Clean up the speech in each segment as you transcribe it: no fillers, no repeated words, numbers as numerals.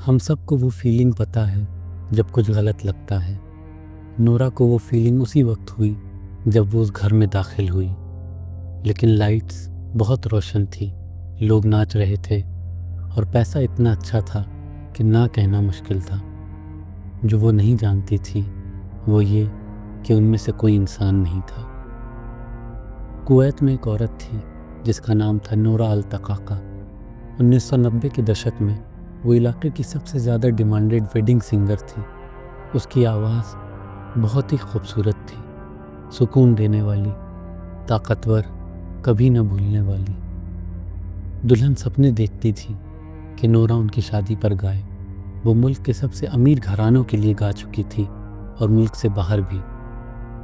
हम सबको वो फीलिंग पता है जब कुछ गलत लगता है। नोरा को वो फीलिंग उसी वक्त हुई जब वो उस घर में दाखिल हुई। लेकिन लाइट्स बहुत रोशन थी, लोग नाच रहे थे और पैसा इतना अच्छा था कि ना कहना मुश्किल था। जो वो नहीं जानती थी वो ये कि उनमें से कोई इंसान नहीं था। कुवैत में एक औरत थी जिसका नाम था नोरा अल-तकाका। 1990 के दशक में वो इलाके की सबसे ज़्यादा डिमांडेड वेडिंग सिंगर थी। उसकी आवाज़ बहुत ही खूबसूरत थी, सुकून देने वाली, ताकतवर, कभी न भूलने वाली। दुल्हन सपने देखती थी कि नोरा उनकी शादी पर गाए। वो मुल्क के सबसे अमीर घरानों के लिए गा चुकी थी और मुल्क से बाहर भी।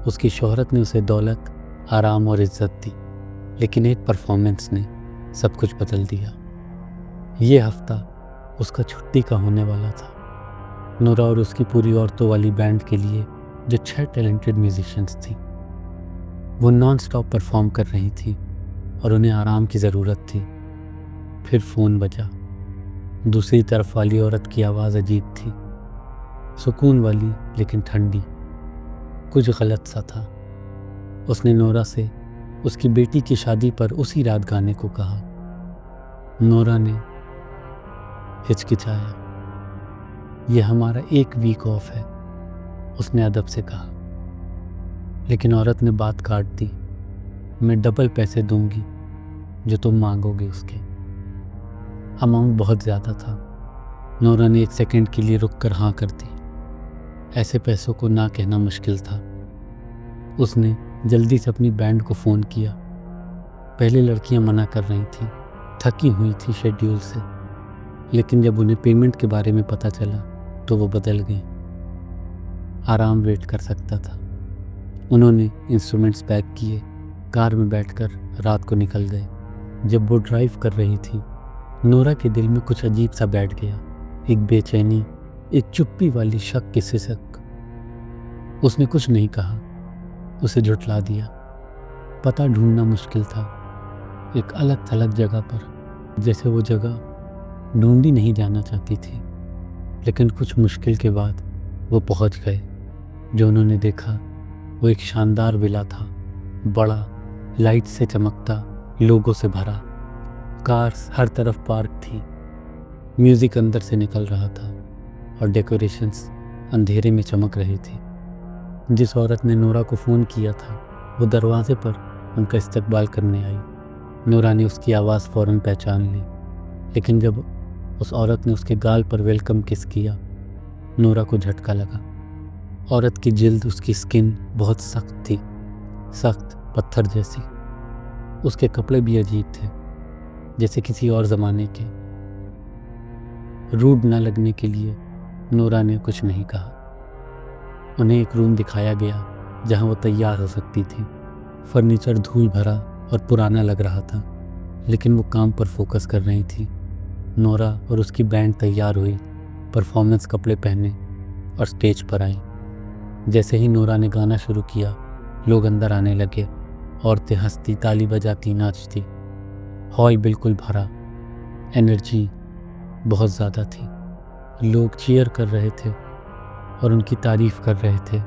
उसकी शोहरत ने उसे दौलत, आराम और इज्जत दी, लेकिन एक परफॉर्मेंस ने सब कुछ बदल दिया। ये हफ्ता उसका छुट्टी का होने वाला था। नोरा और उसकी पूरी औरतों वाली बैंड के लिए जो 6 टैलेंटेड म्यूजिशियंस थी, वो नॉन स्टॉप परफॉर्म कर रही थी और उन्हें आराम की ज़रूरत थी। फिर फ़ोन बजा। दूसरी तरफ वाली औरत की आवाज़ अजीब थी, सुकून वाली लेकिन ठंडी। कुछ गलत सा था। उसने नोरा से उसकी बेटी की शादी पर उसी रात गाने को कहा। नोरा ने हिचकिचाया। ये हमारा एक वीक ऑफ है, उसने अदब से कहा। लेकिन औरत ने बात काट दी। मैं डबल पैसे दूंगी जो तुम मांगोगे उसके। अमाउंट बहुत ज़्यादा था। नोरा ने 1 सेकंड के लिए रुक कर हाँ कर दी। ऐसे पैसों को ना कहना मुश्किल था। उसने जल्दी से अपनी बैंड को फ़ोन किया। पहले लड़कियां मना कर रही थीं, थकी हुई थी शेड्यूल से। लेकिन जब उन्हें पेमेंट के बारे में पता चला तो वो बदल गई। आराम वेट कर सकता था। उन्होंने इंस्ट्रूमेंट्स पैक किए, कार में बैठकर रात को निकल गए। जब वो ड्राइव कर रही थी, नोरा के दिल में कुछ अजीब सा बैठ गया। एक बेचैनी, एक चुप्पी वाली शक की सिसक। उसने कुछ नहीं कहा, उसे झुठला दिया। पता ढूंढना मुश्किल था, एक अलग थलग जगह पर, जैसे वो जगह ढूंढी नहीं जाना चाहती थी। लेकिन कुछ मुश्किल के बाद वो पहुंच गए। जो उन्होंने देखा वो एक शानदार विला था, बड़ा, लाइट से चमकता, लोगों से भरा। कार्स हर तरफ पार्क थी, म्यूज़िक अंदर से निकल रहा था और डेकोरेशंस अंधेरे में चमक रही थी। जिस औरत ने नोरा को फ़ोन किया था वो दरवाजे पर उनका इस्तकबाल करने आई। नोरा ने उसकी आवाज़ फ़ौरन पहचान ली। लेकिन जब उस औरत ने उसके गाल पर वेलकम किस किया, नोरा को झटका लगा। औरत की जिल्द, उसकी स्किन बहुत सख्त थी, सख्त पत्थर जैसी। उसके कपड़े भी अजीब थे, जैसे किसी और ज़माने के। रूड न लगने के लिए नोरा ने कुछ नहीं कहा। उन्हें एक रूम दिखाया गया जहां वो तैयार हो सकती थी। फर्नीचर धूल भरा और पुराना लग रहा था, लेकिन वो काम पर फोकस कर रही थी। नोरा और उसकी बैंड तैयार हुई, परफॉर्मेंस कपड़े पहने और स्टेज पर आई। जैसे ही नोरा ने गाना शुरू किया, लोग अंदर आने लगे। औरतें हंसती, ताली बजाती, नाचती। हॉल बिल्कुल भरा, एनर्जी बहुत ज़्यादा थी। लोग चीयर कर रहे थे और उनकी तारीफ़ कर रहे थे,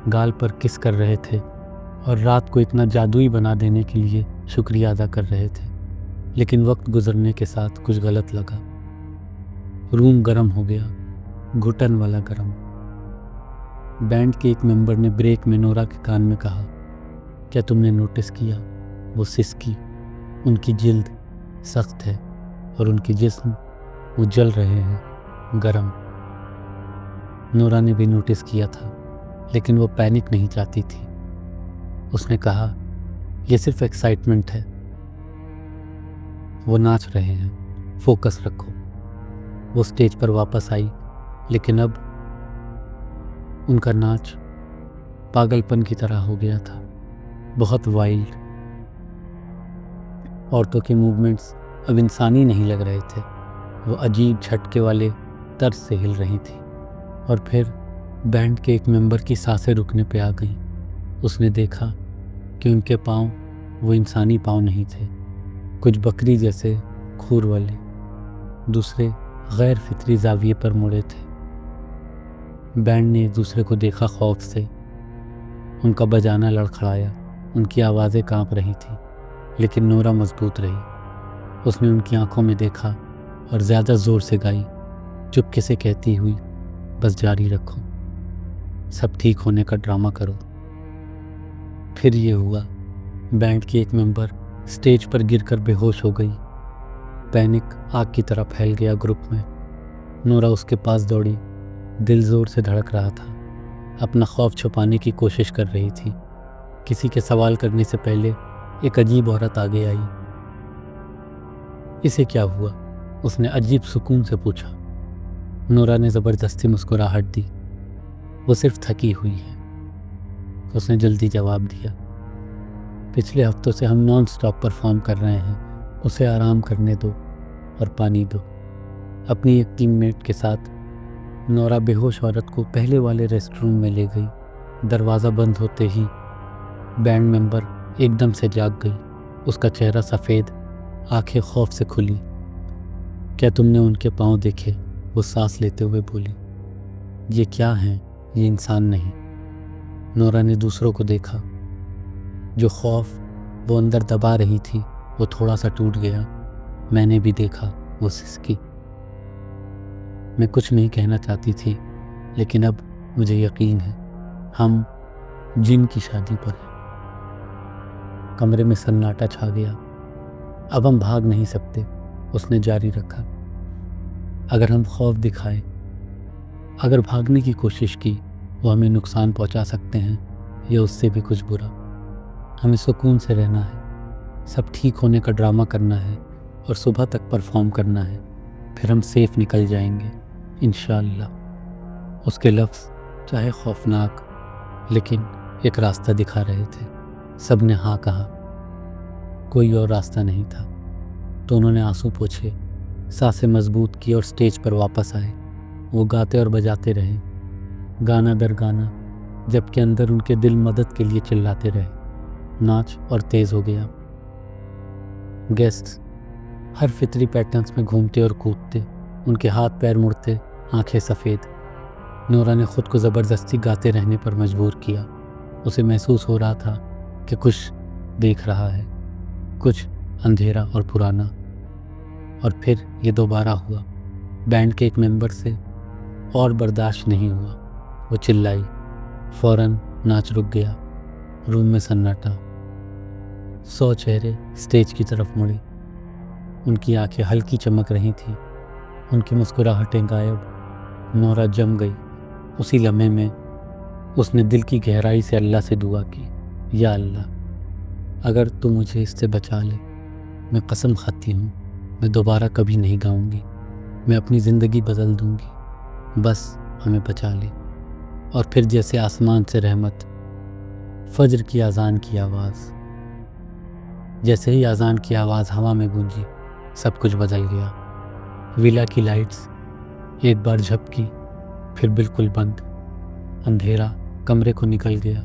गाल पर किस कर रहे थे और रात को इतना जादुई बना देने के लिए शुक्रिया अदा कर रहे थे। लेकिन वक्त गुजरने के साथ कुछ गलत लगा। रूम गर्म हो गया, घुटन वाला गर्म। बैंड के एक मेंबर ने ब्रेक में नोरा के कान में कहा, क्या तुमने नोटिस किया? वो सिसकी। उनकी जिल्द सख्त है और उनके जिस्म वो जल रहे हैं, गरम। नोरा ने भी नोटिस किया था, लेकिन वो पैनिक नहीं चाहती थी। उसने कहा, यह सिर्फ एक्साइटमेंट है। वो नाच रहे हैं, फोकस रखो। वो स्टेज पर वापस आई, लेकिन अब उनका नाच पागलपन की तरह हो गया था, बहुत वाइल्ड। औरतों के मूवमेंट्स अब इंसानी नहीं लग रहे थे। वो अजीब झटके वाले तर्ज से हिल रही थी। और फिर बैंड के एक मेंबर की सांसें रुकने पे आ गईं। उसने देखा कि उनके पाँव वो इंसानी पाँव नहीं थे, कुछ बकरी जैसे खूर वाले। दूसरे गैर फितरी जाविये पर मुड़े थे। बैंड ने एक दूसरे को देखा खौफ से। उनका बजाना लड़खड़ाया, उनकी आवाज़ें कांप रही थीं, लेकिन नोरा मजबूत रही। उसने उनकी आंखों में देखा और ज़्यादा ज़ोर से गाई, चुपके से कहती हुई, बस जारी रखो, सब ठीक होने का ड्रामा करो। फिर ये हुआ। बैंड की एक मेंबर स्टेज पर गिरकर बेहोश हो गई। पैनिक आग की तरह फैल गया ग्रुप में। नोरा उसके पास दौड़ी, दिल ज़ोर से धड़क रहा था, अपना खौफ छुपाने की कोशिश कर रही थी। किसी के सवाल करने से पहले एक अजीब औरत आगे आई। इसे क्या हुआ? उसने अजीब सुकून से पूछा। नोरा ने ज़बरदस्ती मुस्कुराहट दी। वो सिर्फ थकी हुई है, उसने जल्दी जवाब दिया। पिछले हफ्तों से हम नॉन स्टॉप परफॉर्म कर रहे हैं, उसे आराम करने दो और पानी दो। अपनी एक टीममेट के साथ नोरा बेहोश औरत को पहले वाले रेस्टरूम में ले गई। दरवाज़ा बंद होते ही बैंड मेंबर एकदम से जाग गई। उसका चेहरा सफ़ेद, आंखें खौफ से खुली। क्या तुमने उनके पाँव देखे? वो सांस लेते हुए बोली। ये क्या हैं? ये इंसान नहीं। नोरा ने दूसरों को देखा। जो खौफ वो अंदर दबा रही थी वो थोड़ा सा टूट गया। मैंने भी देखा, वो सिसकी। मैं कुछ नहीं कहना चाहती थी, लेकिन अब मुझे यकीन है हम जिन की शादी पर हैं। कमरे में सन्नाटा छा गया। अब हम भाग नहीं सकते, उसने जारी रखा। अगर हम खौफ दिखाए, अगर भागने की कोशिश की, वो हमें नुकसान पहुंचा सकते हैं या उससे भी कुछ बुरा। हमें सुकून से रहना है, सब ठीक होने का ड्रामा करना है और सुबह तक परफॉर्म करना है। फिर हम सेफ निकल जाएंगे इंशाअल्लाह। उसके लफ्ज़ चाहे खौफनाक, लेकिन एक रास्ता दिखा रहे थे। सब ने हाँ कहा। कोई और रास्ता नहीं था, तो उन्होंने आंसू पोंछे, सांसें मजबूत की और स्टेज पर वापस आए। वो गाते और बजाते रहे, गाना दर गाना, जबकि अंदर उनके दिल मदद के लिए चिल्लाते रहे। नाच और तेज़ हो गया। गेस्ट्स हर फितरी पैटर्न्स में घूमते और कूदते, उनके हाथ पैर मुड़ते, आंखें सफ़ेद। नोरा ने खुद को ज़बरदस्ती गाते रहने पर मजबूर किया। उसे महसूस हो रहा था कि कुछ देख रहा है, कुछ अंधेरा और पुराना। और फिर ये दोबारा हुआ। बैंड के एक मेंबर से और बर्दाश्त नहीं हुआ। वो चिल्लाई। फ़ौरन नाच रुक गया। रूम में सन्नाटा। 100 चेहरे स्टेज की तरफ मुड़े। उनकी आंखें हल्की चमक रही थीं, उनकी मुस्कुराहटें गायब। नोरा जम गई। उसी लम्हे में उसने दिल की गहराई से अल्लाह से दुआ की, या अल्लाह, अगर तू मुझे इससे बचा ले, मैं कसम खाती हूँ मैं दोबारा कभी नहीं गाऊंगी। मैं अपनी ज़िंदगी बदल दूंगी, बस हमें बचा ले। और फिर जैसे आसमान से रहमत, फजर की अजान की आवाज़। जैसे ही अजान की आवाज़ हवा में गूंजी, सब कुछ बदल गया। विला की लाइट्स एक बार झपकी, फिर बिल्कुल बंद। अंधेरा कमरे को निकल गया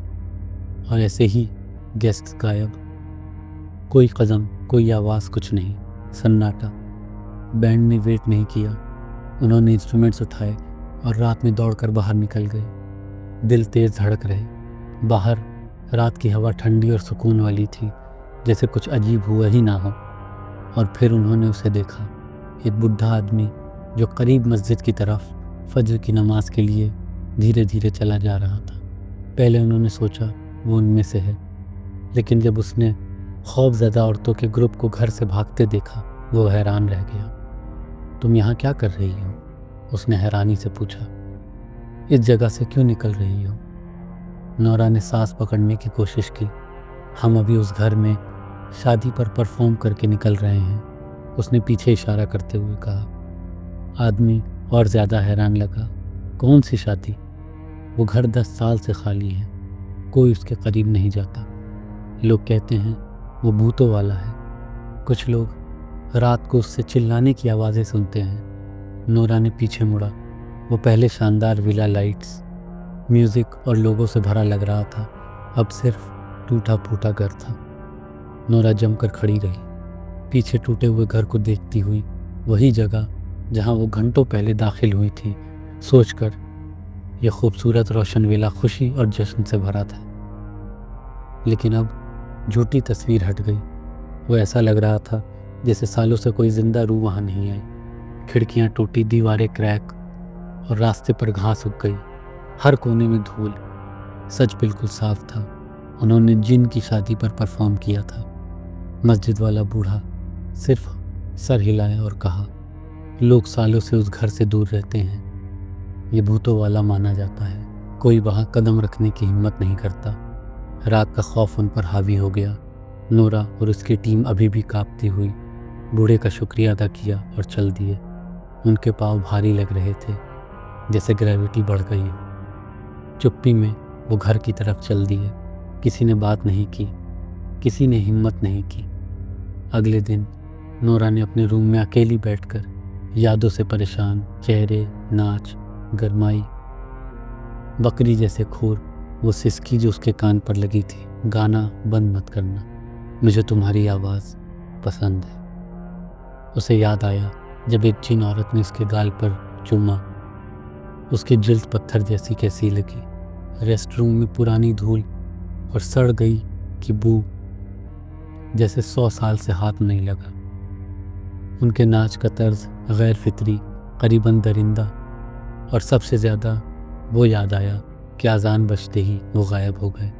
और ऐसे ही गेस्ट्स गायब। कोई कदम, कोई आवाज़, कुछ नहीं, सन्नाटा। बैंड ने वेट नहीं किया। उन्होंने इंस्ट्रूमेंट्स उठाए और रात में दौड़कर बाहर निकल गए। दिल तेज़ धड़क रहे। बाहर रात की हवा ठंडी और सुकून वाली थी, जैसे कुछ अजीब हुआ ही ना हो। और फिर उन्होंने उसे देखा, एक बुढ़ा आदमी जो करीब मस्जिद की तरफ फजर की नमाज के लिए धीरे धीरे चला जा रहा था। पहले उन्होंने सोचा वो उनमें से है, लेकिन जब उसने खौफज़दा औरतों के ग्रुप को घर से भागते देखा, वो हैरान रह गया। तुम यहाँ क्या कर रही हो? उसने हैरानी से पूछा। इस जगह से क्यों निकल रही हो? नोरा ने सांस पकड़ने की कोशिश की। हम अभी उस घर में शादी पर परफॉर्म करके निकल रहे हैं, उसने पीछे इशारा करते हुए कहा। आदमी और ज़्यादा हैरान लगा। कौन सी शादी? वो घर 10 साल से खाली है, कोई उसके करीब नहीं जाता। लोग कहते हैं वो भूतों वाला है। कुछ लोग रात को उससे चिल्लाने की आवाज़ें सुनते हैं। नोरा ने पीछे मुड़ा। वो पहले शानदार विला लाइट्स, म्यूज़िक और लोगों से भरा लग रहा था, अब सिर्फ टूटा फूटा घर था। नोरा जमकर खड़ी रही, पीछे टूटे हुए घर को देखती हुई। वही जगह जहाँ वो घंटों पहले दाखिल हुई थी, सोचकर यह खूबसूरत रोशन वेला खुशी और जश्न से भरा था। लेकिन अब झूठी तस्वीर हट गई। वो ऐसा लग रहा था जैसे सालों से कोई जिंदा रूह वहाँ नहीं आई। खिड़कियाँ टूटी, दीवारें क्रैक और रास्ते पर घास उग गई। हर कोने में धूल। सच बिल्कुल साफ था, उन्होंने जिन की शादी पर परफॉर्म किया था। मस्जिद वाला बूढ़ा सिर्फ सर हिलाया और कहा, लोग सालों से उस घर से दूर रहते हैं, ये भूतों वाला माना जाता है। कोई वहाँ कदम रखने की हिम्मत नहीं करता। रात का खौफ उन पर हावी हो गया। नोरा और उसकी टीम अभी भी कांपती हुई बूढ़े का शुक्रिया अदा किया और चल दिए। उनके पाँव भारी लग रहे थे, जैसे ग्रेविटी बढ़ गई हो। चुप्पी में वो घर की तरफ चल दिए। किसी ने बात नहीं की, किसी ने हिम्मत नहीं की। अगले दिन नोरा ने अपने रूम में अकेली बैठकर यादों से परेशान चेहरे, नाच, गरमाई, बकरी जैसे खूर, वो सिसकी जो उसके कान पर लगी थी, गाना बंद मत करना, मुझे तुम्हारी आवाज़ पसंद है। उसे याद आया जब एक जिन औरत ने उसके गाल पर चूमा। उसकी जिल्द पत्थर जैसी कैसी लगी। रेस्टरूम में पुरानी धूल और सड़ गई की बू जैसे 100 साल से हाथ नहीं लगा। उनके नाच का तर्ज गैर फितरी, करीबन दरिंदा, और सबसे ज़्यादा वो याद आया कि अजान बजते ही वो गायब हो गए।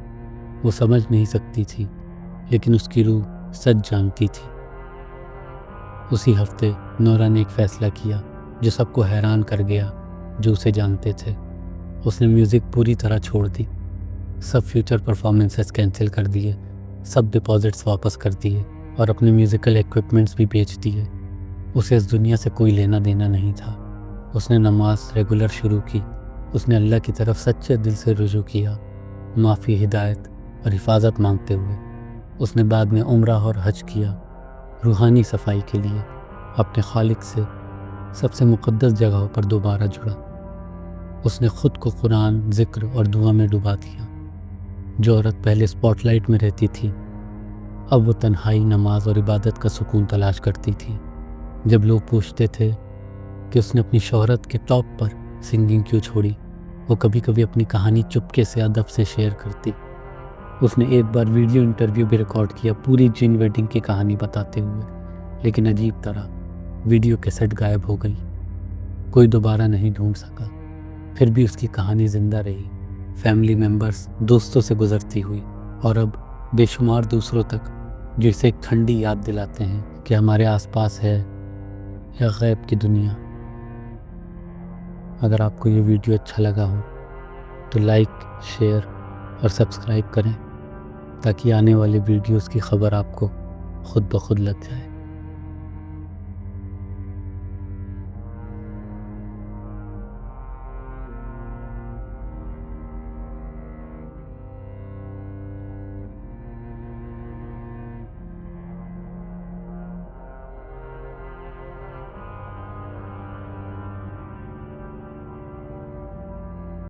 वो समझ नहीं सकती थी, लेकिन उसकी रूह सच जानती थी। उसी हफ्ते नोरा ने एक फ़ैसला किया जो सबको हैरान कर गया जो उसे जानते थे। उसने म्यूज़िक पूरी तरह छोड़ दी। सब फ्यूचर परफॉर्मेंसेस कैंसिल कर दिए, सब डिपॉजिट्स वापस कर दिए और अपने म्यूज़िकल इक्विपमेंट्स भी बेच दिए। उसे इस दुनिया से कोई लेना देना नहीं था। उसने नमाज रेगुलर शुरू की। उसने अल्लाह की तरफ सच्चे दिल से रुजू किया, माफ़ी, हिदायत और हिफाजत मांगते हुए। उसने बाद में उम्रा और हज किया, रूहानी सफाई के लिए, अपने खालिक से सबसे मुक़द्दस जगहों पर दोबारा जुड़ा। उसने ख़ुद को कुरान, ज़िक्र और दुआ में डुबा दिया। जो औरत पहले स्पॉटलाइट में रहती थी, अब वो तन्हाई, नमाज और इबादत का सुकून तलाश करती थी। जब लोग पूछते थे कि उसने अपनी शोहरत के टॉप पर सिंगिंग क्यों छोड़ी, वो कभी कभी अपनी कहानी चुपके से अदब से शेयर करती। उसने एक बार वीडियो इंटरव्यू भी रिकॉर्ड किया, पूरी जिन वेडिंग की कहानी बताते हुए, लेकिन अजीब तरह वीडियो कैसेट गायब हो गई। कोई दोबारा नहीं ढूंढ सका। फिर भी उसकी कहानी जिंदा रही, फैमिली मेम्बर्स, दोस्तों से गुजरती हुई, और अब बेशुमार दूसरों तक, जो इसे एक ठंडी याद दिलाते हैं कि हमारे आसपास है या गैब की दुनिया। अगर आपको ये वीडियो अच्छा लगा हो तो लाइक, शेयर और सब्सक्राइब करें, ताकि आने वाले वीडियोस की खबर आपको खुद ब खुद लग जाए।